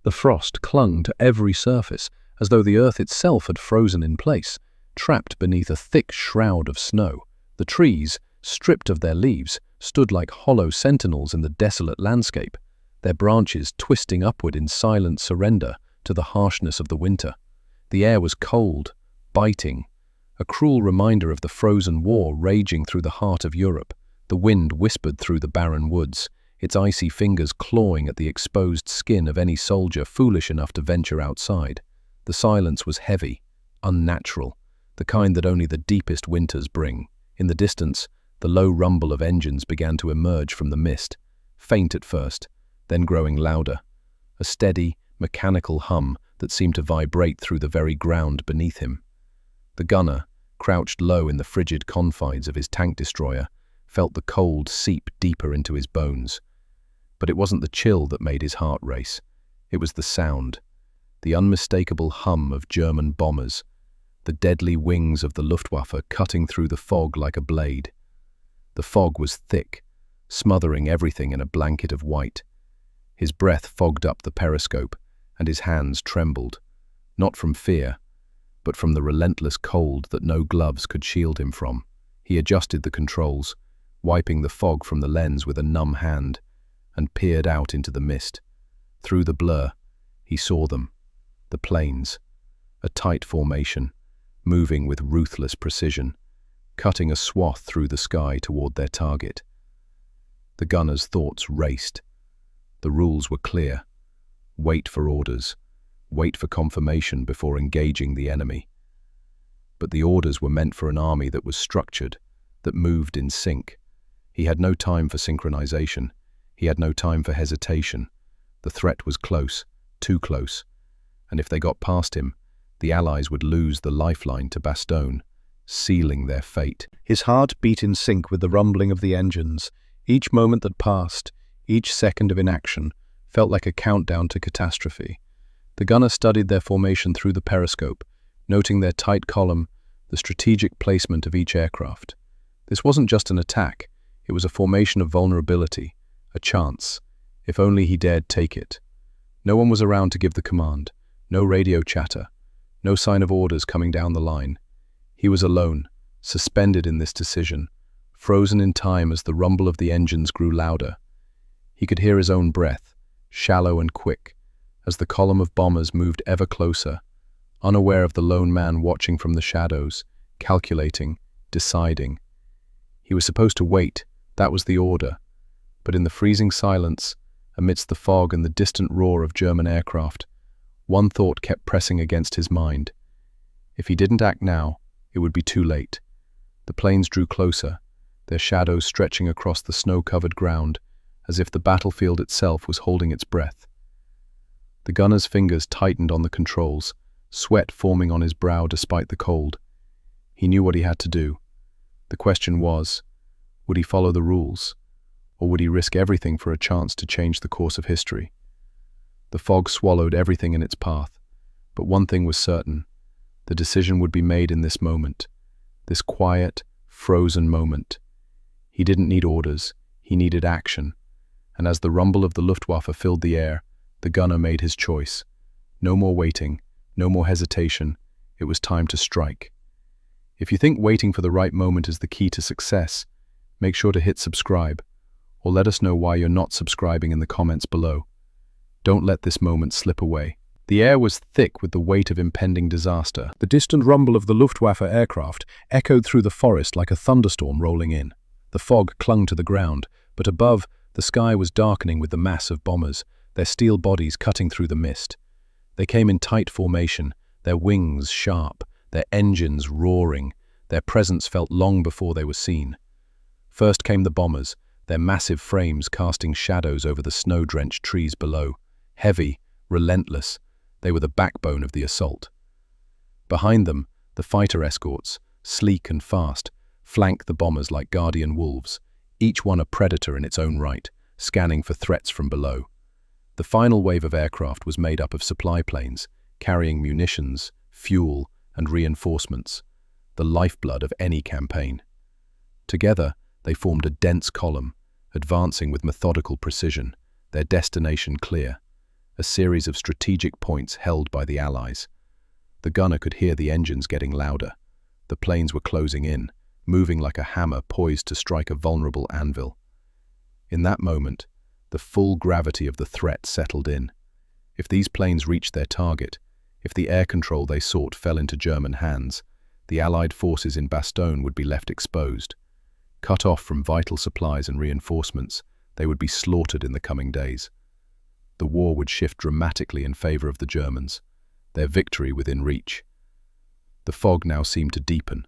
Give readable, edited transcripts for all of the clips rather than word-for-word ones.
The frost clung to every surface, as though the earth itself had frozen in place, trapped beneath a thick shroud of snow. The trees, stripped of their leaves, stood like hollow sentinels in the desolate landscape, their branches twisting upward in silent surrender to the harshness of the winter. The air was cold, biting, a cruel reminder of the frozen war raging through the heart of Europe. The wind whispered through the barren woods, its icy fingers clawing at the exposed skin of any soldier foolish enough to venture outside. The silence was heavy, unnatural, the kind that only the deepest winters bring. In the distance, the low rumble of engines began to emerge from the mist, faint at first, then growing louder, a steady, mechanical hum that seemed to vibrate through the very ground beneath him. The gunner, crouched low in the frigid confines of his tank destroyer, felt the cold seep deeper into his bones. But it wasn't the chill that made his heart race. It was the sound, the unmistakable hum of German bombers, the deadly wings of the Luftwaffe cutting through the fog like a blade. The fog was thick, smothering everything in a blanket of white. His breath fogged up the periscope, and his hands trembled, not from fear, but from the relentless cold that no gloves could shield him from. He adjusted the controls, wiping the fog from the lens with a numb hand, and peered out into the mist. Through the blur, he saw them, the planes, a tight formation, moving with ruthless precision, cutting a swath through the sky toward their target. The gunner's thoughts raced. The rules were clear. Wait for orders. Wait for confirmation before engaging the enemy. But the orders were meant for an army that was structured, that moved in sync. He had no time for synchronization. He had no time for hesitation. The threat was close, too close, and if they got past him, the Allies would lose the lifeline to Bastogne, sealing their fate. His heart beat in sync with the rumbling of the engines. Each moment that passed, each second of inaction, felt like a countdown to catastrophe. The gunner studied their formation through the periscope, noting their tight column, the strategic placement of each aircraft. This wasn't just an attack, it was a formation of vulnerability, a chance, if only he dared take it. No one was around to give the command, no radio chatter, no sign of orders coming down the line. He was alone, suspended in this decision, frozen in time as the rumble of the engines grew louder. He could hear his own breath, shallow and quick, as the column of bombers moved ever closer, unaware of the lone man watching from the shadows, calculating, deciding. He was supposed to wait, that was the order. But in the freezing silence, amidst the fog and the distant roar of German aircraft, one thought kept pressing against his mind. If he didn't act now, it would be too late. The planes drew closer, their shadows stretching across the snow-covered ground, as if the battlefield itself was holding its breath. The gunner's fingers tightened on the controls, sweat forming on his brow despite the cold. He knew what he had to do. The question was, would he follow the rules, or would he risk everything for a chance to change the course of history? The fog swallowed everything in its path, but one thing was certain. The decision would be made in this moment, this quiet, frozen moment. He didn't need orders, he needed action, and as the rumble of the Luftwaffe filled the air, the gunner made his choice. No more waiting, no more hesitation, it was time to strike. If you think waiting for the right moment is the key to success, make sure to hit subscribe, or let us know why you're not subscribing in the comments below. Don't let this moment slip away. The air was thick with the weight of impending disaster. The distant rumble of the Luftwaffe aircraft echoed through the forest like a thunderstorm rolling in. The fog clung to the ground, but above, the sky was darkening with the mass of bombers, their steel bodies cutting through the mist. They came in tight formation, their wings sharp, their engines roaring, their presence felt long before they were seen. First came the bombers, their massive frames casting shadows over the snow-drenched trees below. Heavy, relentless, they were the backbone of the assault. Behind them, the fighter escorts, sleek and fast, flanked the bombers like guardian wolves, each one a predator in its own right, scanning for threats from below. The final wave of aircraft was made up of supply planes, carrying munitions, fuel, and reinforcements, the lifeblood of any campaign. Together, they formed a dense column, advancing with methodical precision, their destination clear. a series of strategic points held by the Allies. The gunner could hear the engines getting louder. The planes were closing in, moving like a hammer poised to strike a vulnerable anvil. In that moment, the full gravity of the threat settled in. If these planes reached their target, if the air control they sought fell into German hands, the Allied forces in Bastogne would be left exposed. Cut off from vital supplies and reinforcements, they would be slaughtered in the coming days. The war would shift dramatically in favor of the Germans, their victory within reach. The fog now seemed to deepen,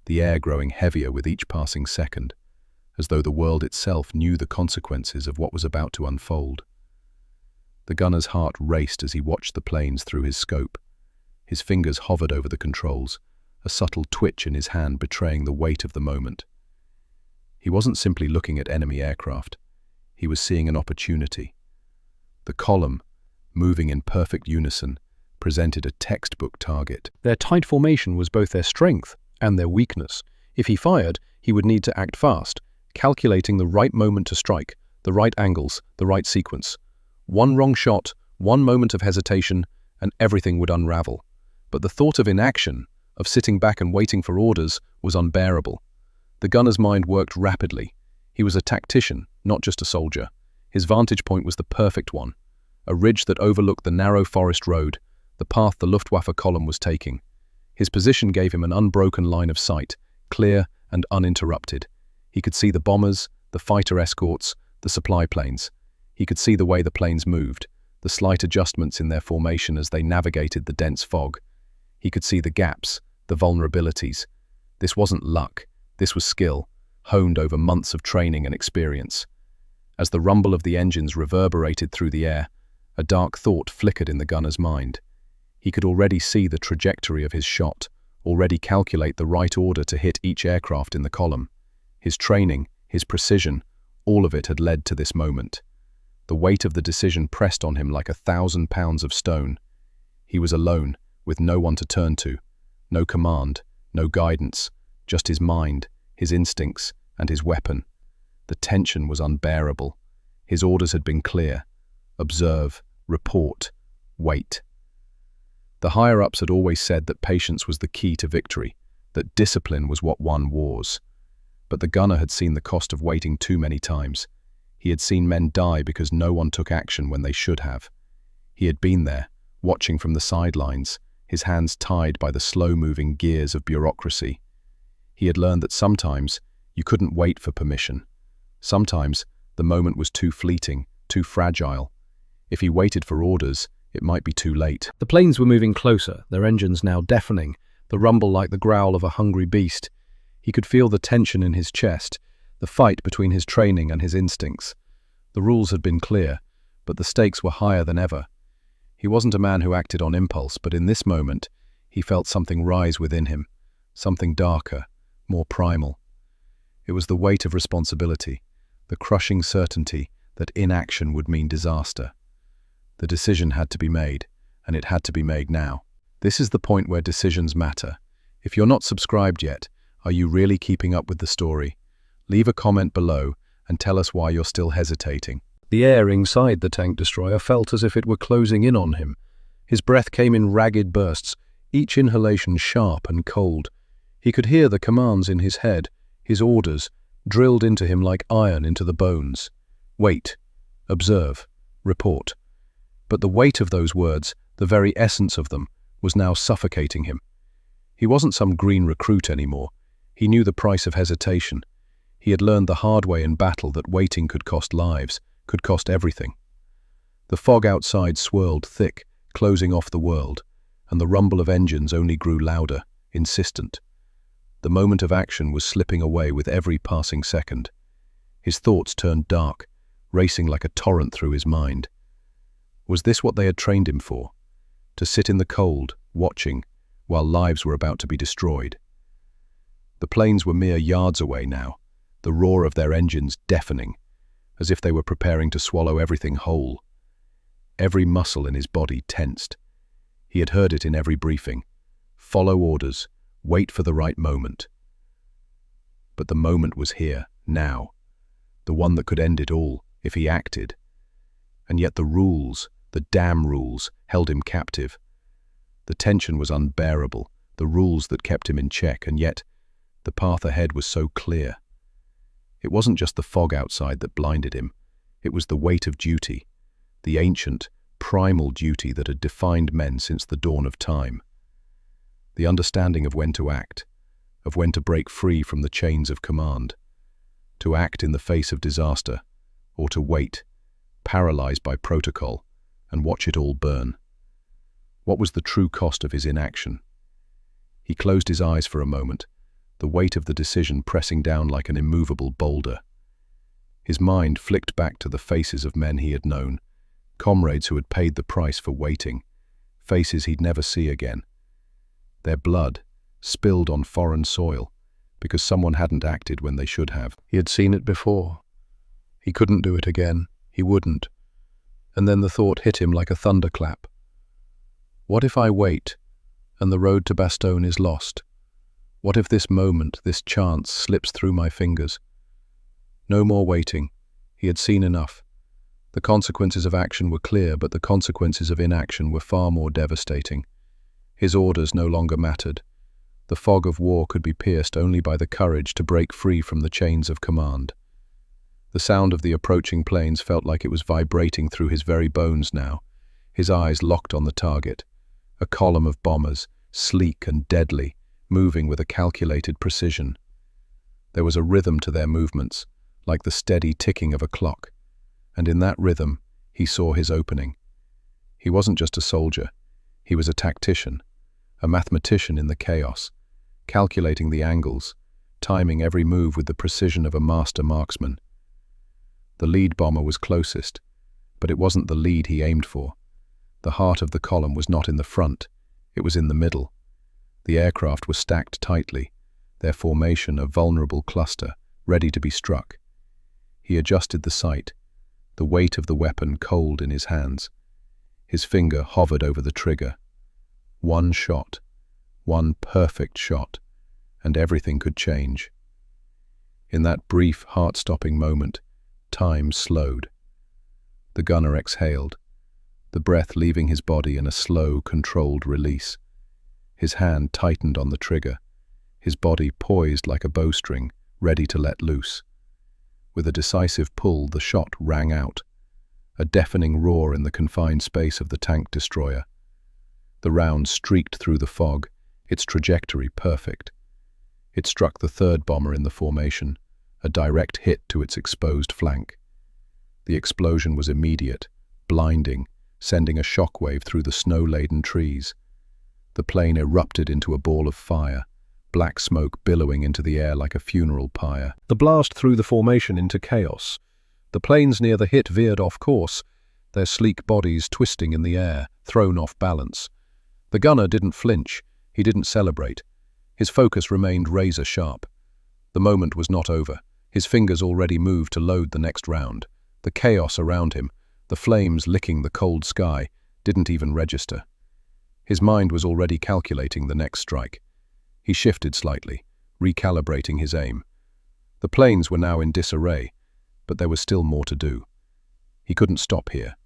the air growing heavier with each passing second, as though the world itself knew the consequences of what was about to unfold. The gunner's heart raced as he watched the planes through his scope. His fingers hovered over the controls, a subtle twitch in his hand betraying the weight of the moment. He wasn't simply looking at enemy aircraft. He was seeing an opportunity. The column, moving in perfect unison, presented a textbook target. Their tight formation was both their strength and their weakness. If he fired, he would need to act fast, calculating the right moment to strike, the right angles, the right sequence. One wrong shot, one moment of hesitation, and everything would unravel. But the thought of inaction, of sitting back and waiting for orders, was unbearable. The gunner's mind worked rapidly. He was a tactician, not just a soldier. His vantage point was the perfect one, a ridge that overlooked the narrow forest road, the path the Luftwaffe column was taking. His position gave him an unbroken line of sight, clear and uninterrupted. He could see the bombers, the fighter escorts, the supply planes. He could see the way the planes moved, the slight adjustments in their formation as they navigated the dense fog. He could see the gaps, the vulnerabilities. This wasn't luck, this was skill, honed over months of training and experience. As the rumble of the engines reverberated through the air, a dark thought flickered in the gunner's mind. He could already see the trajectory of his shot, already calculate the right order to hit each aircraft in the column. His training, his precision, all of it had led to this moment. The weight of the decision pressed on him like 1,000 pounds of stone. He was alone, with no one to turn to. No command, no guidance, just his mind, his instincts, and his weapon. The tension was unbearable. His orders had been clear. Observe, report, wait. The higher-ups had always said that patience was the key to victory, that discipline was what won wars. But the gunner had seen the cost of waiting too many times. He had seen men die because no one took action when they should have. He had been there, watching from the sidelines, his hands tied by the slow-moving gears of bureaucracy. He had learned that sometimes you couldn't wait for permission. Sometimes the moment was too fleeting, too fragile. If he waited for orders, it might be too late. The planes were moving closer, their engines now deafening, the rumble like the growl of a hungry beast. He could feel the tension in his chest, the fight between his training and his instincts. The rules had been clear, but the stakes were higher than ever. He wasn't a man who acted on impulse, but in this moment, he felt something rise within him, something darker, more primal. It was the weight of responsibility, the crushing certainty that inaction would mean disaster. The decision had to be made, and it had to be made now. This is the point where decisions matter. If you're not subscribed yet, are you really keeping up with the story? Leave a comment below and tell us why you're still hesitating. The air inside the tank destroyer felt as if it were closing in on him. His breath came in ragged bursts, each inhalation sharp and cold. He could hear the commands in his head, his orders, drilled into him like iron into the bones. Wait, observe, report. But the weight of those words, the very essence of them, was now suffocating him. He wasn't some green recruit anymore. He knew the price of hesitation. He had learned the hard way in battle that waiting could cost lives, could cost everything. The fog outside swirled thick, closing off the world, and the rumble of engines only grew louder, insistent. The moment of action was slipping away with every passing second. His thoughts turned dark, racing like a torrent through his mind. Was this what they had trained him for? To sit in the cold, watching, while lives were about to be destroyed? The planes were mere yards away now, the roar of their engines deafening, as if they were preparing to swallow everything whole. Every muscle in his body tensed. He had heard it in every briefing. Follow orders, wait for the right moment. But the moment was here, now. The one that could end it all, if he acted. And yet the rules, The damn rules held him captive. The tension was unbearable, the rules that kept him in check, and yet the path ahead was so clear. It wasn't just the fog outside that blinded him. It was the weight of duty, the ancient, primal duty that had defined men since the dawn of time. The understanding of when to act, of when to break free from the chains of command, to act in the face of disaster, or to wait, paralyzed by protocol, and watch it all burn. What was the true cost of his inaction? He closed his eyes for a moment, the weight of the decision pressing down like an immovable boulder. His mind flicked back to the faces of men he had known, comrades who had paid the price for waiting, faces he'd never see again. Their blood, spilled on foreign soil, because someone hadn't acted when they should have. He had seen it before. He couldn't do it again. He wouldn't. And then the thought hit him like a thunderclap. What if I wait, and the road to Bastogne is lost? What if this moment, this chance, slips through my fingers? No more waiting. He had seen enough. The consequences of action were clear, but the consequences of inaction were far more devastating. His orders no longer mattered. The fog of war could be pierced only by the courage to break free from the chains of command. The sound of the approaching planes felt like it was vibrating through his very bones now. His eyes locked on the target. A column of bombers, sleek and deadly, moving with a calculated precision. There was a rhythm to their movements, like the steady ticking of a clock. And in that rhythm, he saw his opening. He wasn't just a soldier. He was a tactician, a mathematician in the chaos, calculating the angles, timing every move with the precision of a master marksman. The lead bomber was closest, but it wasn't the lead he aimed for. The heart of the column was not in the front, it was in the middle. The aircraft were stacked tightly, their formation a vulnerable cluster, ready to be struck. He adjusted the sight, the weight of the weapon cold in his hands. His finger hovered over the trigger. One shot, one perfect shot, and everything could change. In that brief, heart-stopping moment, time slowed. The gunner exhaled, the breath leaving his body in a slow, controlled release. His hand tightened on the trigger, his body poised like a bowstring, ready to let loose. With a decisive pull, the shot rang out, a deafening roar in the confined space of the tank destroyer. The round streaked through the fog, its trajectory perfect. It struck the third bomber in the formation, a direct hit to its exposed flank. The explosion was immediate, blinding, sending a shockwave through the snow-laden trees. The plane erupted into a ball of fire, black smoke billowing into the air like a funeral pyre. The blast threw the formation into chaos. The planes near the hit veered off course, their sleek bodies twisting in the air, thrown off balance. The gunner didn't flinch, he didn't celebrate. His focus remained razor-sharp. The moment was not over. His fingers already moved to load the next round. The chaos around him, the flames licking the cold sky, didn't even register. His mind was already calculating the next strike. He shifted slightly, recalibrating his aim. The planes were now in disarray, but there was still more to do. He couldn't stop here.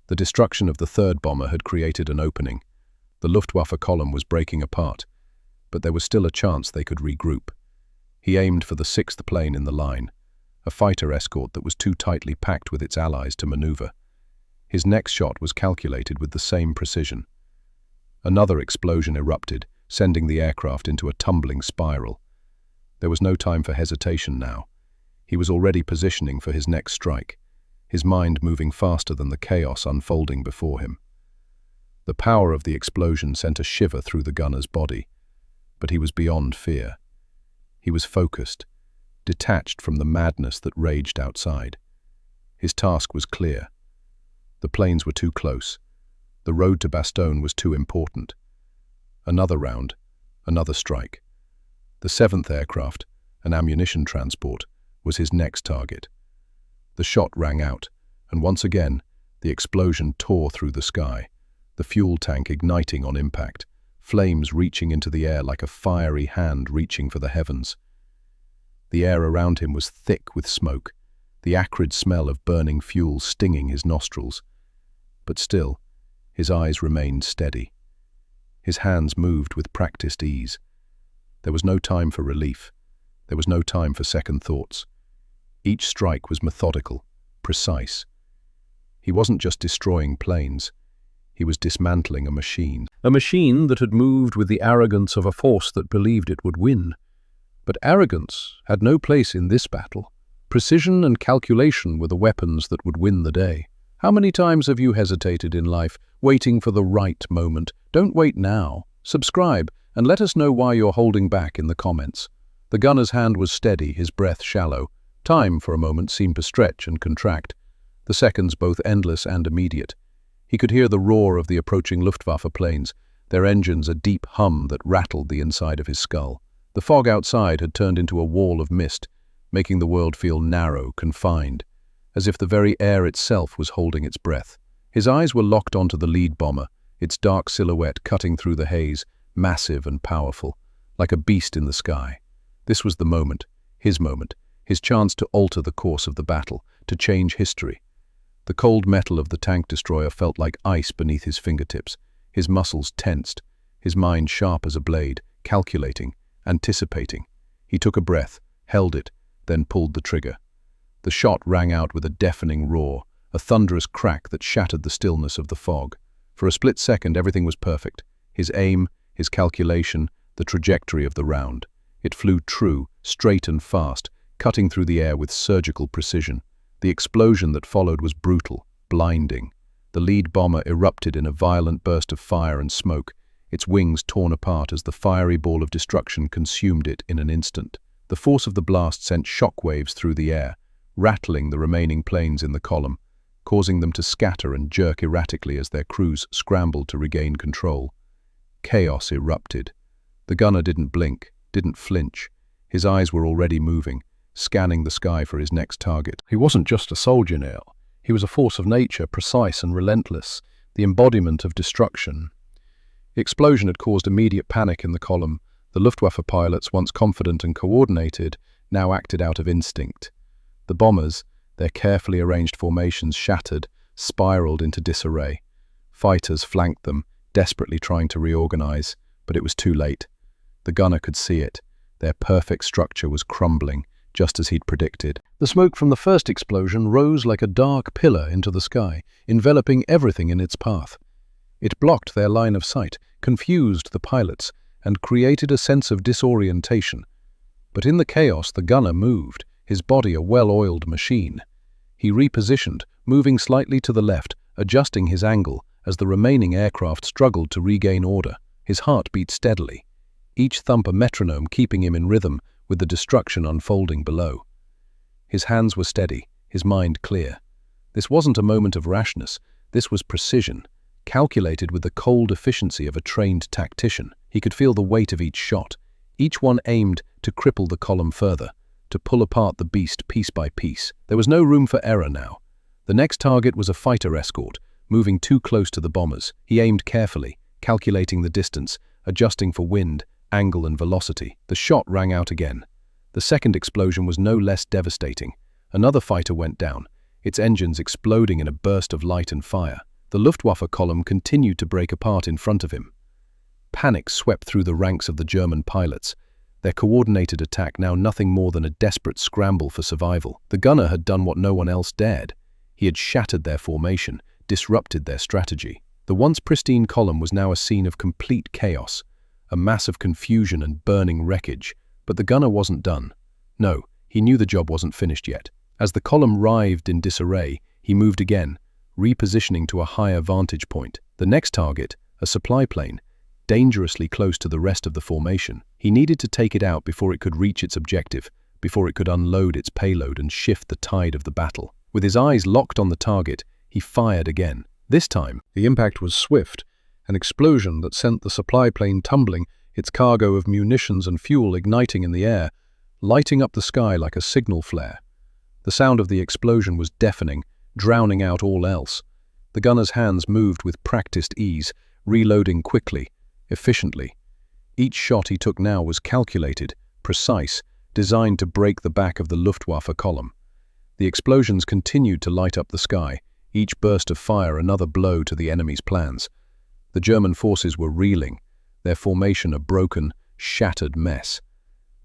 The destruction of the third bomber had created an opening. The Luftwaffe column was breaking apart, but there was still a chance they could regroup. He aimed for the sixth plane in the line, a fighter escort that was too tightly packed with its allies to maneuver. His next shot was calculated with the same precision. Another explosion erupted, sending the aircraft into a tumbling spiral. There was no time for hesitation now. He was already positioning for his next strike, his mind moving faster than the chaos unfolding before him. The power of the explosion sent a shiver through the gunner's body, but he was beyond fear. He was focused, detached from the madness that raged outside. His task was clear. The planes were too close. The road to Bastogne was too important. Another round, another strike. The seventh aircraft, an ammunition transport, was his next target. The shot rang out, and once again, the explosion tore through the sky, the fuel tank igniting on impact, flames reaching into the air like a fiery hand reaching for the heavens. The air around him was thick with smoke, the acrid smell of burning fuel stinging his nostrils. But still, his eyes remained steady. His hands moved with practiced ease. There was no time for relief. There was no time for second thoughts. Each strike was methodical, precise. He wasn't just destroying planes. He was dismantling a machine. A machine that had moved with the arrogance of a force that believed it would win. But arrogance had no place in this battle. Precision and calculation were the weapons that would win the day. How many times have you hesitated in life, waiting for the right moment? Don't wait now. Subscribe, and let us know why you're holding back in the comments. The gunner's hand was steady, his breath shallow. Time, for a moment, seemed to stretch and contract. The seconds both endless and immediate. He could hear the roar of the approaching Luftwaffe planes, their engines a deep hum that rattled the inside of his skull. The fog outside had turned into a wall of mist, making the world feel narrow, confined, as if the very air itself was holding its breath. His eyes were locked onto the lead bomber, its dark silhouette cutting through the haze, massive and powerful, like a beast in the sky. This was the moment, his chance to alter the course of the battle, to change history. The cold metal of the tank destroyer felt like ice beneath his fingertips, his muscles tensed, his mind sharp as a blade, calculating, anticipating. He took a breath, held it, then pulled the trigger. The shot rang out with a deafening roar, a thunderous crack that shattered the stillness of the fog. For a split second, everything was perfect. His aim, his calculation, the trajectory of the round. It flew true, straight and fast, cutting through the air with surgical precision. The explosion that followed was brutal, blinding. The lead bomber erupted in a violent burst of fire and smoke, its wings torn apart as the fiery ball of destruction consumed it in an instant. The force of the blast sent shockwaves through the air, rattling the remaining planes in the column, causing them to scatter and jerk erratically as their crews scrambled to regain control. Chaos erupted. The gunner didn't blink, didn't flinch. His eyes were already moving, scanning the sky for his next target. He wasn't just a soldier now. He was a force of nature, precise and relentless, the embodiment of destruction. The explosion had caused immediate panic in the column. The Luftwaffe pilots, once confident and coordinated, now acted out of instinct. The bombers, their carefully arranged formations shattered, spiraled into disarray. Fighters flanked them, desperately trying to reorganize, but it was too late. The gunner could see it. Their perfect structure was crumbling, just as he'd predicted. The smoke from the first explosion rose like a dark pillar into the sky, enveloping everything in its path. It blocked their line of sight, confused the pilots, and created a sense of disorientation. But in the chaos, the gunner moved, his body a well-oiled machine. He repositioned, moving slightly to the left, adjusting his angle as the remaining aircraft struggled to regain order. His heart beat steadily, each thump a metronome keeping him in rhythm with the destruction unfolding below. His hands were steady, his mind clear. This wasn't a moment of rashness, this was precision, calculated with the cold efficiency of a trained tactician. He could feel the weight of each shot, each one aimed to cripple the column further, to pull apart the beast piece by piece. There was no room for error now. The next target was a fighter escort, moving too close to the bombers. He aimed carefully, calculating the distance, adjusting for wind, angle and velocity. The shot rang out again. The second explosion was no less devastating. Another fighter went down, its engines exploding in a burst of light and fire. The Luftwaffe column continued to break apart in front of him. Panic swept through the ranks of the German pilots, their coordinated attack now nothing more than a desperate scramble for survival. The gunner had done what no one else dared. He had shattered their formation, disrupted their strategy. The once pristine column was now a scene of complete chaos, a mass of confusion and burning wreckage. But the gunner wasn't done. No, he knew the job wasn't finished yet. As the column writhed in disarray, he moved again, repositioning to a higher vantage point. The next target, a supply plane, dangerously close to the rest of the formation. He needed to take it out before it could reach its objective, before it could unload its payload and shift the tide of the battle. With his eyes locked on the target, he fired again. This time, the impact was swift, an explosion that sent the supply plane tumbling, its cargo of munitions and fuel igniting in the air, lighting up the sky like a signal flare. The sound of the explosion was deafening, drowning out all else. The gunner's hands moved with practiced ease, reloading quickly, efficiently. Each shot he took now was calculated, precise, designed to break the back of the Luftwaffe column. The explosions continued to light up the sky, each burst of fire another blow to the enemy's plans. The German forces were reeling, their formation a broken, shattered mess.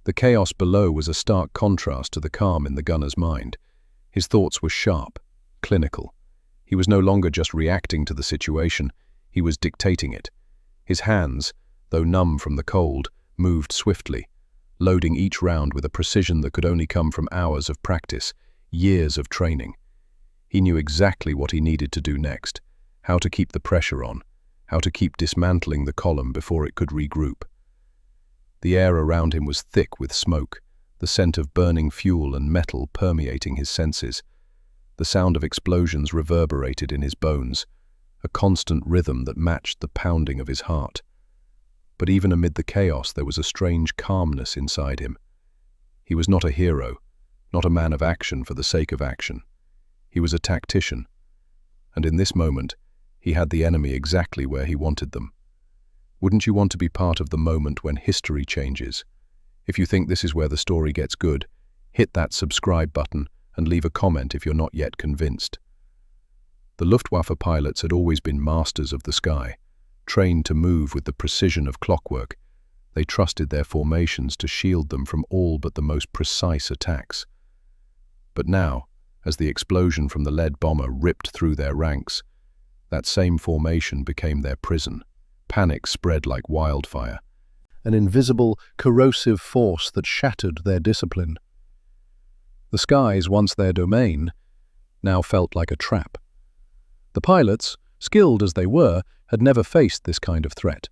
The chaos below was a stark contrast to the calm in the gunner's mind. His thoughts were sharp, clinical. He was no longer just reacting to the situation, he was dictating it. His hands, though numb from the cold, moved swiftly, loading each round with a precision that could only come from hours of practice, years of training. He knew exactly what he needed to do next, how to keep the pressure on, how to keep dismantling the column before it could regroup. The air around him was thick with smoke, the scent of burning fuel and metal permeating his senses. The sound of explosions reverberated in his bones, a constant rhythm that matched the pounding of his heart. But even amid the chaos, there was a strange calmness inside him. He was not a hero, not a man of action for the sake of action. He was a tactician, and in this moment, he had the enemy exactly where he wanted them. Wouldn't you want to be part of the moment when history changes? If you think this is where the story gets good, hit that subscribe button and leave a comment if you're not yet convinced. The Luftwaffe pilots had always been masters of the sky, trained to move with the precision of clockwork. They trusted their formations to shield them from all but the most precise attacks. But now, as the explosion from the lead bomber ripped through their ranks, that same formation became their prison. Panic spread like wildfire, an invisible, corrosive force that shattered their discipline. The skies, once their domain, now felt like a trap. The pilots, skilled as they were, had never faced this kind of threat.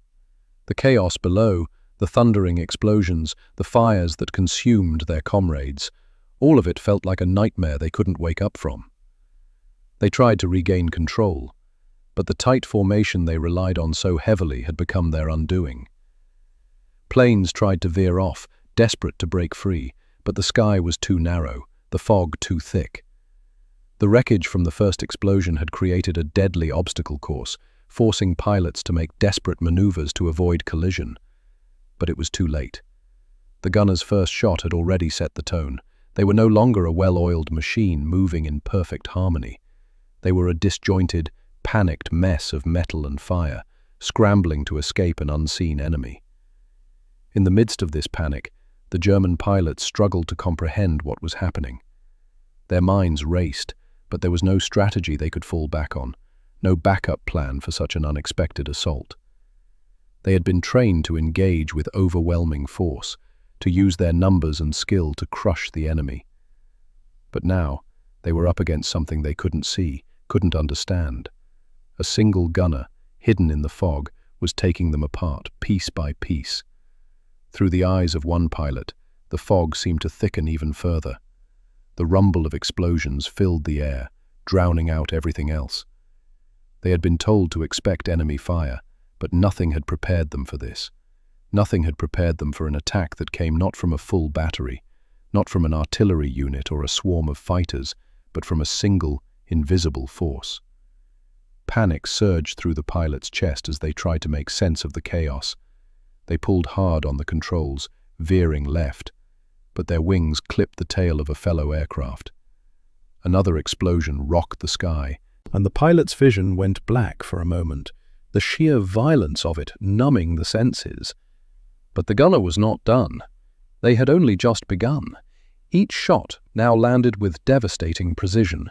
The chaos below, the thundering explosions, the fires that consumed their comrades, all of it felt like a nightmare they couldn't wake up from. They tried to regain control, but the tight formation they relied on so heavily had become their undoing. Planes tried to veer off, desperate to break free, but the sky was too narrow, the fog too thick. The wreckage from the first explosion had created a deadly obstacle course, forcing pilots to make desperate maneuvers to avoid collision. But it was too late. The gunner's first shot had already set the tone. They were no longer a well-oiled machine moving in perfect harmony. They were a disjointed, panicked mess of metal and fire, scrambling to escape an unseen enemy. In the midst of this panic, the German pilots struggled to comprehend what was happening. Their minds raced, but there was no strategy they could fall back on, no backup plan for such an unexpected assault. They had been trained to engage with overwhelming force, to use their numbers and skill to crush the enemy. But now, they were up against something they couldn't see, couldn't understand. A single gunner, hidden in the fog, was taking them apart, piece by piece. Through the eyes of one pilot, the fog seemed to thicken even further. The rumble of explosions filled the air, drowning out everything else. They had been told to expect enemy fire, but nothing had prepared them for this. Nothing had prepared them for an attack that came not from a full battery, not from an artillery unit or a swarm of fighters, but from a single, invisible force. Panic surged through the pilot's chest as they tried to make sense of the chaos. They pulled hard on the controls, veering left, but their wings clipped the tail of a fellow aircraft. Another explosion rocked the sky, and the pilot's vision went black for a moment, the sheer violence of it numbing the senses. But the gunner was not done. They had only just begun. Each shot now landed with devastating precision.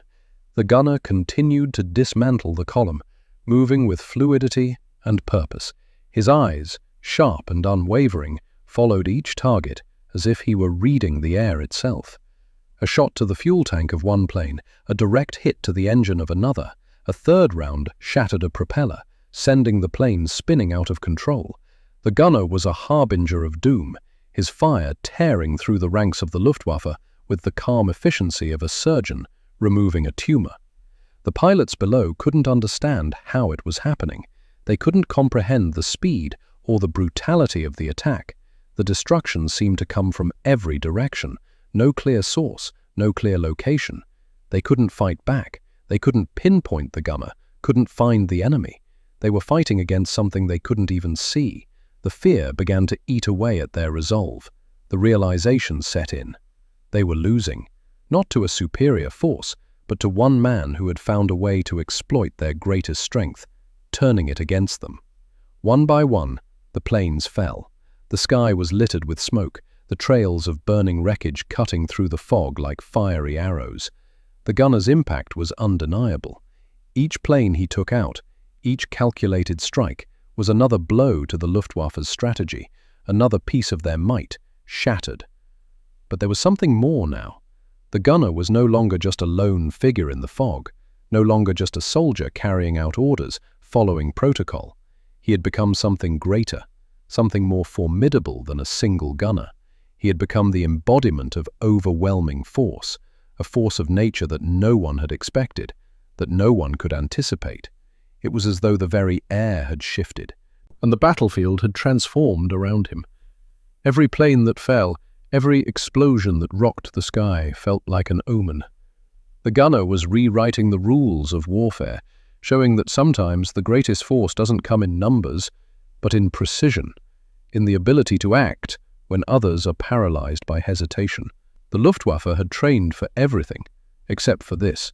The gunner continued to dismantle the column, moving with fluidity and purpose. His eyes, sharp and unwavering, followed each target as if he were reading the air itself. A shot to the fuel tank of one plane, a direct hit to the engine of another. A third round shattered a propeller, sending the plane spinning out of control. The gunner was a harbinger of doom, his fire tearing through the ranks of the Luftwaffe with the calm efficiency of a surgeon removing a tumor. The pilots below couldn't understand how it was happening. They couldn't comprehend the speed or the brutality of the attack. The destruction seemed to come from every direction. No clear source, no clear location. They couldn't fight back. They couldn't pinpoint the gunner, couldn't find the enemy. They were fighting against something they couldn't even see. The fear began to eat away at their resolve. The realization set in. They were losing, not to a superior force, but to one man who had found a way to exploit their greatest strength, turning it against them. One by one, the planes fell. The sky was littered with smoke, the trails of burning wreckage cutting through the fog like fiery arrows. The gunner's impact was undeniable. Each plane he took out, each calculated strike, was another blow to the Luftwaffe's strategy, another piece of their might, shattered. But there was something more now. The gunner was no longer just a lone figure in the fog, no longer just a soldier carrying out orders, following protocol. He had become something greater, something more formidable than a single gunner. He had become the embodiment of overwhelming force, a force of nature that no one had expected, that no one could anticipate. It was as though the very air had shifted, and the battlefield had transformed around him. Every plane that fell, every explosion that rocked the sky felt like an omen. The gunner was rewriting the rules of warfare, showing that sometimes the greatest force doesn't come in numbers, but in precision, in the ability to act when others are paralyzed by hesitation. The Luftwaffe had trained for everything, except for this.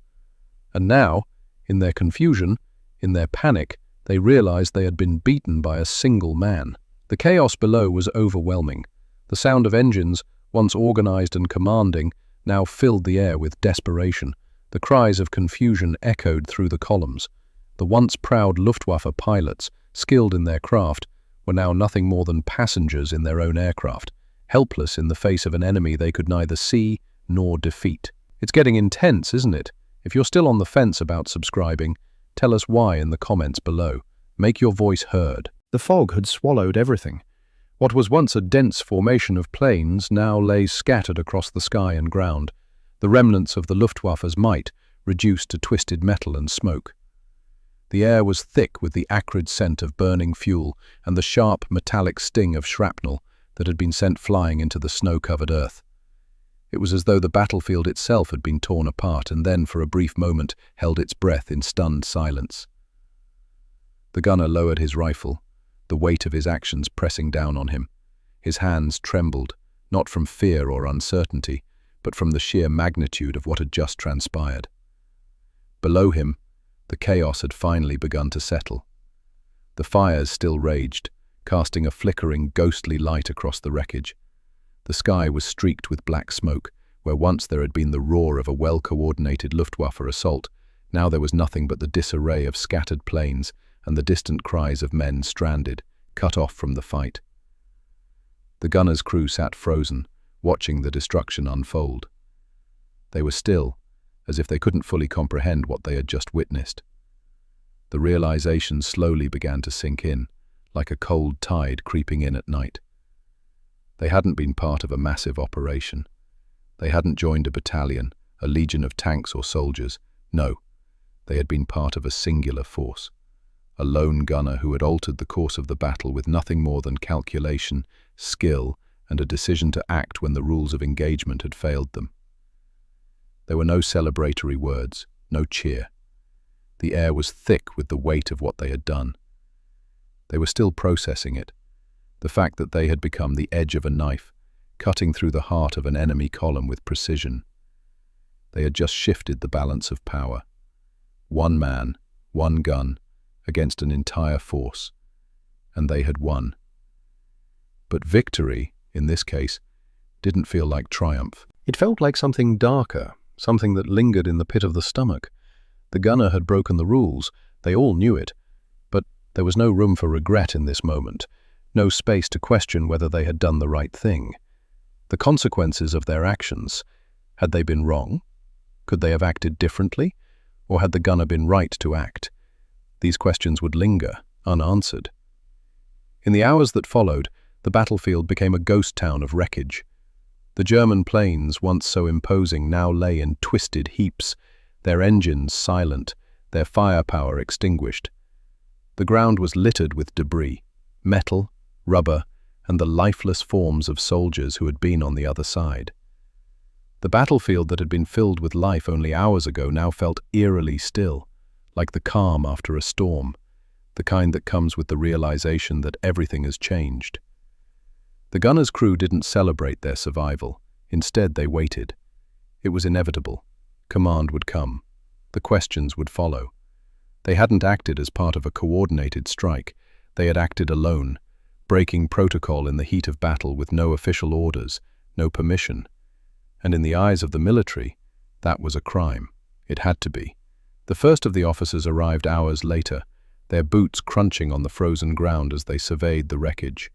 And now, in their confusion, in their panic, they realized they had been beaten by a single man. The chaos below was overwhelming. The sound of engines, once organized and commanding, now filled the air with desperation. The cries of confusion echoed through the columns. The once proud Luftwaffe pilots, skilled in their craft, were now nothing more than passengers in their own aircraft, helpless in the face of an enemy they could neither see nor defeat. It's getting intense, isn't it? If you're still on the fence about subscribing, tell us why in the comments below. Make your voice heard. The fog had swallowed everything. What was once a dense formation of planes now lay scattered across the sky and ground, the remnants of the Luftwaffe's might reduced to twisted metal and smoke. The air was thick with the acrid scent of burning fuel and the sharp metallic sting of shrapnel that had been sent flying into the snow-covered earth. It was as though the battlefield itself had been torn apart and then, for a brief moment, held its breath in stunned silence. The gunner lowered his rifle, the weight of his actions pressing down on him. His hands trembled, not from fear or uncertainty, but from the sheer magnitude of what had just transpired. Below him, the chaos had finally begun to settle. The fires still raged, casting a flickering, ghostly light across the wreckage. The sky was streaked with black smoke, where once there had been the roar of a well-coordinated Luftwaffe assault. Now there was nothing but the disarray of scattered planes and the distant cries of men stranded, cut off from the fight. The gunner's crew sat frozen, watching the destruction unfold. They were still, as if they couldn't fully comprehend what they had just witnessed. The realization slowly began to sink in, like a cold tide creeping in at night. They hadn't been part of a massive operation. They hadn't joined a battalion, a legion of tanks or soldiers. No, they had been part of a singular force. A lone gunner who had altered the course of the battle with nothing more than calculation, skill, and a decision to act when the rules of engagement had failed them. There were no celebratory words, no cheer. The air was thick with the weight of what they had done. They were still processing it, the fact that they had become the edge of a knife, cutting through the heart of an enemy column with precision. They had just shifted the balance of power. One man, one gun, against an entire force, and they had won. But victory, in this case, didn't feel like triumph. It felt like something darker, something that lingered in the pit of the stomach. The gunner had broken the rules, they all knew it, but there was no room for regret in this moment, no space to question whether they had done the right thing. The consequences of their actions, had they been wrong? Could they have acted differently? Or had the gunner been right to act? These questions would linger, unanswered. In the hours that followed, the battlefield became a ghost town of wreckage. The German planes, once so imposing, now lay in twisted heaps, their engines silent, their firepower extinguished. The ground was littered with debris, metal, rubber, and the lifeless forms of soldiers who had been on the other side. The battlefield that had been filled with life only hours ago now felt eerily still, like the calm after a storm, the kind that comes with the realization that everything has changed. The gunner's crew didn't celebrate their survival. Instead, they waited. It was inevitable. command would come. The questions would follow. They hadn't acted as part of a coordinated strike. They had acted alone, breaking protocol in the heat of battle with no official orders, no permission. And in the eyes of the military, that was a crime. It had to be. The first of the officers arrived hours later, their boots crunching on the frozen ground as they surveyed the wreckage.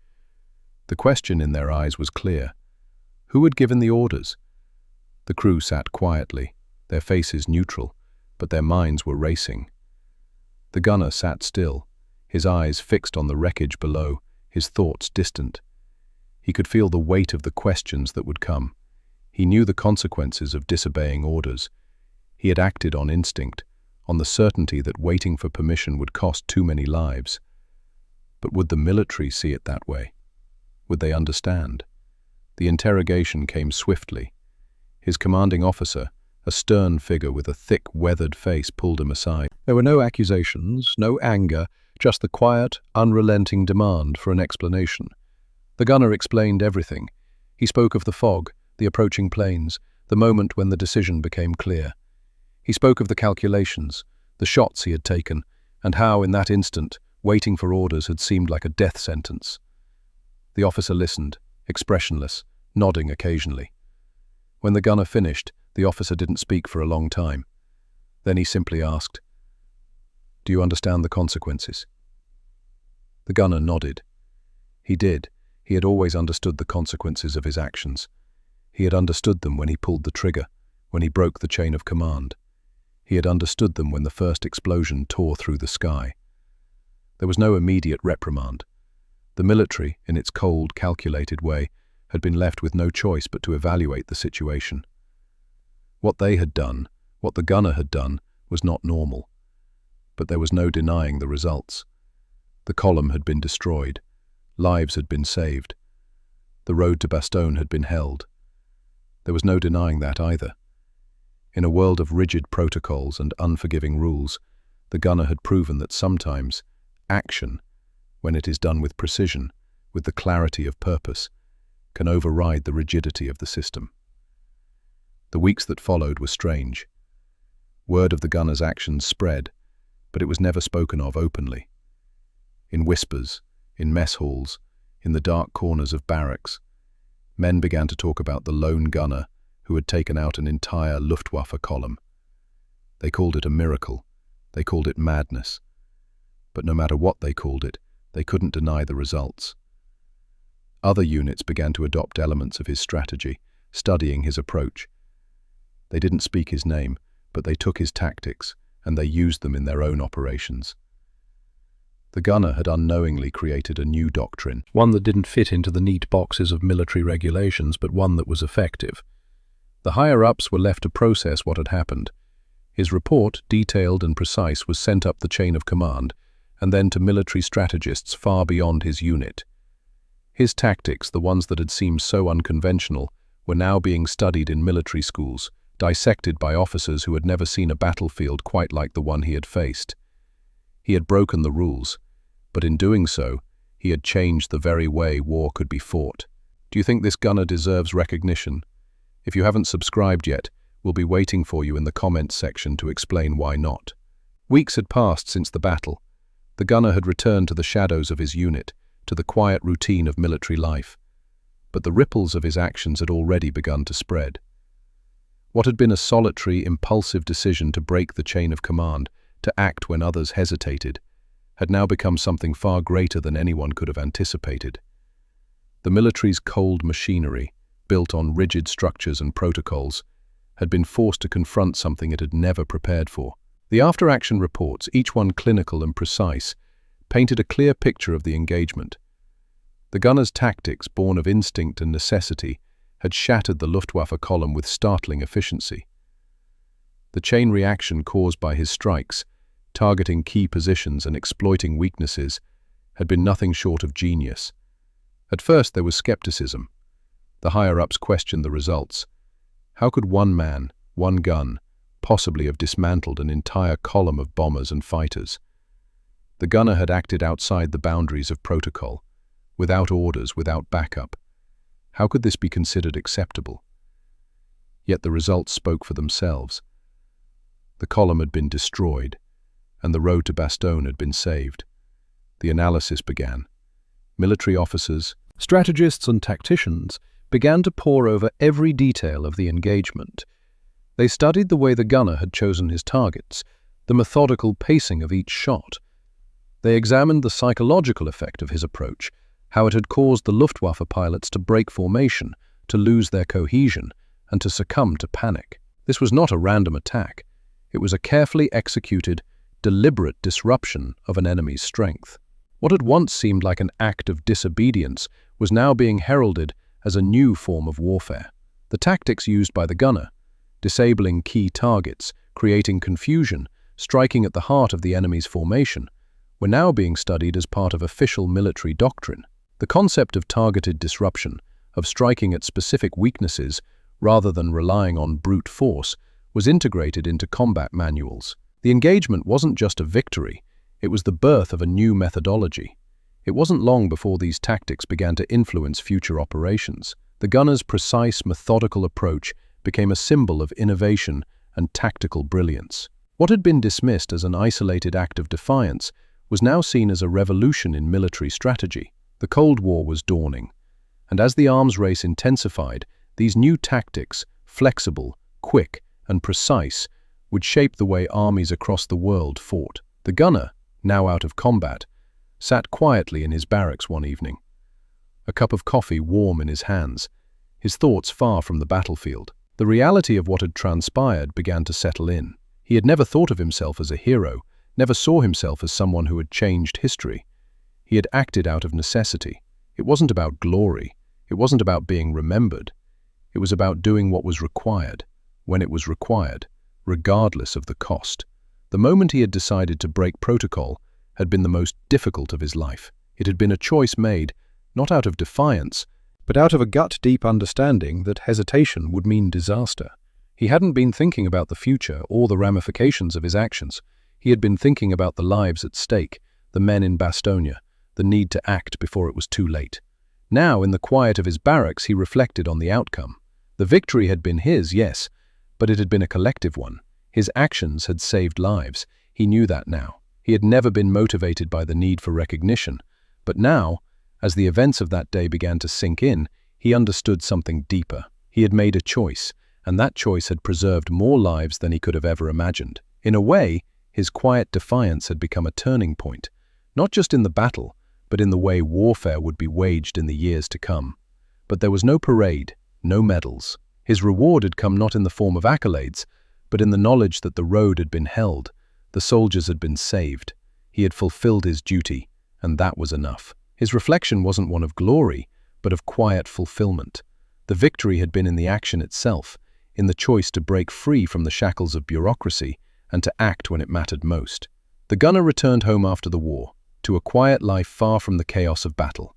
The question in their eyes was clear. Who had given the orders? The crew sat quietly, their faces neutral, but their minds were racing. The gunner sat still, his eyes fixed on the wreckage below, his thoughts distant. He could feel the weight of the questions that would come. He knew the consequences of disobeying orders. He had acted on instinct, on the certainty that waiting for permission would cost too many lives. But would the military see it that way? Would they understand? The interrogation came swiftly. His commanding officer, a stern figure with a thick, weathered face, pulled him aside. There were no accusations, no anger, just the quiet, unrelenting demand for an explanation. The gunner explained everything. He spoke of the fog, the approaching planes, the moment when the decision became clear. He spoke of the calculations, the shots he had taken, and how, in that instant, waiting for orders had seemed like a death sentence. The officer listened, expressionless, nodding occasionally. When the gunner finished, the officer didn't speak for a long time. Then he simply asked, "Do you understand the consequences?" The gunner nodded. He did. He had always understood the consequences of his actions. He had understood them when he pulled the trigger, when he broke the chain of command. He had understood them when the first explosion tore through the sky. There was no immediate reprimand. The military, in its cold, calculated way, had been left with no choice but to evaluate the situation. What they had done, what the gunner had done, was not normal. But there was no denying the results. The column had been destroyed. Lives had been saved. The road to Bastogne had been held. There was no denying that either. In a world of rigid protocols and unforgiving rules, the gunner had proven that sometimes action, when it is done with precision, with the clarity of purpose, can override the rigidity of the system. The weeks that followed were strange. Word of the gunner's actions spread, but it was never spoken of openly. In whispers, in mess halls, in the dark corners of barracks, men began to talk about the lone gunner who had taken out an entire Luftwaffe column. They called it a miracle. They called it madness. But no matter what they called it, they couldn't deny the results. Other units began to adopt elements of his strategy, studying his approach. They didn't speak his name, but they took his tactics, and they used them in their own operations. The gunner had unknowingly created a new doctrine, one that didn't fit into the neat boxes of military regulations, but one that was effective. The higher-ups were left to process what had happened. His report, detailed and precise, was sent up the chain of command, and then to military strategists far beyond his unit. His tactics, the ones that had seemed so unconventional, were now being studied in military schools, dissected by officers who had never seen a battlefield quite like the one he had faced. He had broken the rules, but in doing so, he had changed the very way war could be fought. Do you think this gunner deserves recognition? If you haven't subscribed yet, we'll be waiting for you in the comments section to explain why not. Weeks had passed since the battle. The gunner had returned to the shadows of his unit, to the quiet routine of military life. But the ripples of his actions had already begun to spread. What had been a solitary, impulsive decision to break the chain of command, to act when others hesitated, had now become something far greater than anyone could have anticipated. The military's cold machinery, built on rigid structures and protocols, had been forced to confront something it had never prepared for. The after-action reports, each one clinical and precise, painted a clear picture of the engagement. The gunner's tactics, born of instinct and necessity, had shattered the Luftwaffe column with startling efficiency. The chain reaction caused by his strikes, targeting key positions and exploiting weaknesses, had been nothing short of genius. At first there was skepticism. The higher-ups questioned the results. How could one man, one gun, possibly have dismantled an entire column of bombers and fighters? The gunner had acted outside the boundaries of protocol, without orders, without backup. How could this be considered acceptable? Yet the results spoke for themselves. The column had been destroyed, and the road to Bastogne had been saved. The analysis began. Military officers, strategists and tacticians began to pore over every detail of the engagement. They studied the way the gunner had chosen his targets, the methodical pacing of each shot. They examined the psychological effect of his approach, how it had caused the Luftwaffe pilots to break formation, to lose their cohesion, and to succumb to panic. This was not a random attack. It was a carefully executed, deliberate disruption of an enemy's strength. What had once seemed like an act of disobedience was now being heralded as a new form of warfare. The tactics used by the gunner, disabling key targets, creating confusion, striking at the heart of the enemy's formation, were now being studied as part of official military doctrine. The concept of targeted disruption, of striking at specific weaknesses rather than relying on brute force, was integrated into combat manuals. The engagement wasn't just a victory, it was the birth of a new methodology. It wasn't long before these tactics began to influence future operations. The gunner's precise, methodical approach became a symbol of innovation and tactical brilliance. What had been dismissed as an isolated act of defiance was now seen as a revolution in military strategy. The Cold War was dawning, and as the arms race intensified, these new tactics, flexible, quick, and precise, would shape the way armies across the world fought. The gunner, now out of combat, sat quietly in his barracks one evening, a cup of coffee warm in his hands, his thoughts far from the battlefield. The reality of what had transpired began to settle in. He had never thought of himself as a hero, never saw himself as someone who had changed history. He had acted out of necessity. It wasn't about glory. It wasn't about being remembered. It was about doing what was required, when it was required, regardless of the cost. The moment he had decided to break protocol had been the most difficult of his life. It had been a choice made, not out of defiance, but out of a gut-deep understanding that hesitation would mean disaster. He hadn't been thinking about the future or the ramifications of his actions. He had been thinking about the lives at stake, the men in Bastogne, the need to act before it was too late. Now, in the quiet of his barracks, he reflected on the outcome. The victory had been his, yes, but it had been a collective one. His actions had saved lives. He knew that now. He had never been motivated by the need for recognition. But now, as the events of that day began to sink in, he understood something deeper. He had made a choice, and that choice had preserved more lives than he could have ever imagined. In a way, his quiet defiance had become a turning point, not just in the battle, but in the way warfare would be waged in the years to come. But there was no parade, no medals. His reward had come not in the form of accolades, but in the knowledge that the road had been held, the soldiers had been saved. He had fulfilled his duty, and that was enough. His reflection wasn't one of glory, but of quiet fulfillment. The victory had been in the action itself, in the choice to break free from the shackles of bureaucracy and to act when it mattered most. The gunner returned home after the war, to a quiet life far from the chaos of battle.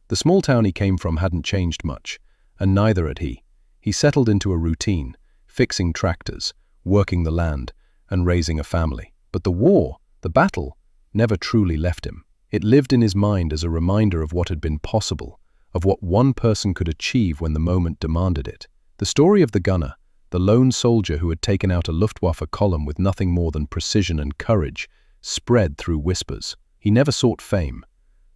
The small town he came from hadn't changed much, and neither had he. He settled into a routine, fixing tractors, working the land, and raising a family. But the war, the battle, never truly left him. It lived in his mind as a reminder of what had been possible, of what one person could achieve when the moment demanded it. The story of the gunner, the lone soldier who had taken out a Luftwaffe column with nothing more than precision and courage, spread through whispers. He never sought fame,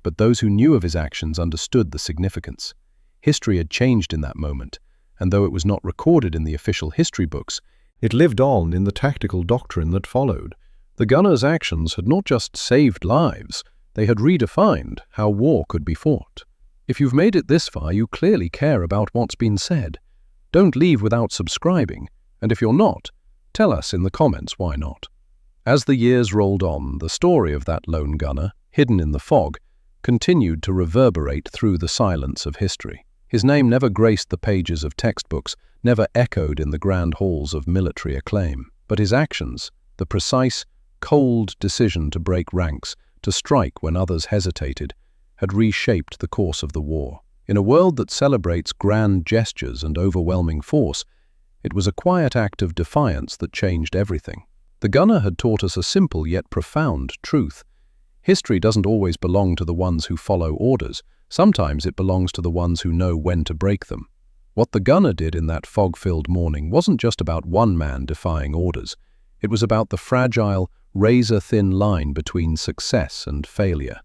but those who knew of his actions understood the significance. History had changed in that moment, and though it was not recorded in the official history books, it lived on in the tactical doctrine that followed. The gunner's actions had not just saved lives, they had redefined how war could be fought. If you've made it this far, you clearly care about what's been said. Don't leave without subscribing, and if you're not, tell us in the comments why not. As the years rolled on, the story of that lone gunner, hidden in the fog, continued to reverberate through the silence of history. His name never graced the pages of textbooks, never echoed in the grand halls of military acclaim. But his actions, the precise, cold decision to break ranks, to strike when others hesitated, had reshaped the course of the war. In a world that celebrates grand gestures and overwhelming force, it was a quiet act of defiance that changed everything. The gunner had taught us a simple yet profound truth. History doesn't always belong to the ones who follow orders. Sometimes it belongs to the ones who know when to break them. What the gunner did in that fog-filled morning wasn't just about one man defying orders. It was about the fragile, razor-thin line between success and failure,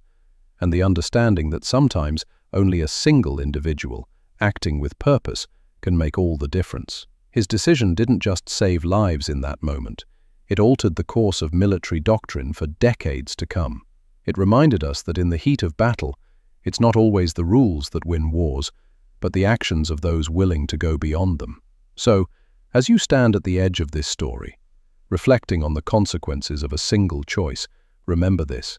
and the understanding that sometimes only a single individual, acting with purpose, can make all the difference. His decision didn't just save lives in that moment. It altered the course of military doctrine for decades to come. It reminded us that in the heat of battle, it's not always the rules that win wars, but the actions of those willing to go beyond them. So, as you stand at the edge of this story, reflecting on the consequences of a single choice, remember this.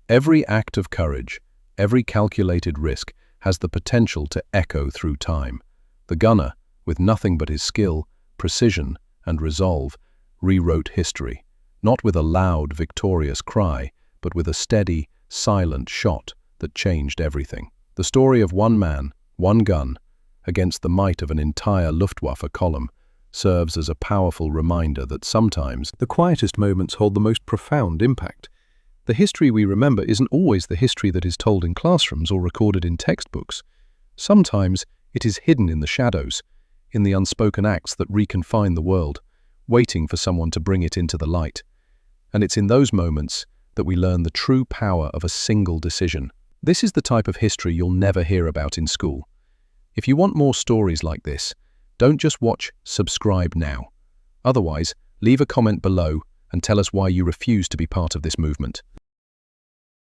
Every act of courage, every calculated risk, has the potential to echo through time. The gunner, with nothing but his skill, precision, and resolve, rewrote history, not with a loud, victorious cry, but with a steady, silent shot that changed everything. The story of one man, one gun, against the might of an entire Luftwaffe column, serves as a powerful reminder that sometimes The quietest moments hold the most profound impact. The history we remember isn't always the history that is told in classrooms or recorded in textbooks. Sometimes it is hidden in the shadows, in the unspoken acts that reconfine the world, waiting for someone to bring it into the light. And it's in those moments that we learn the true power of a single decision. This is the type of history you'll never hear about in school. If you want more stories like this, don't just watch, subscribe now. Otherwise, leave a comment below and tell us why you refuse to be part of this movement.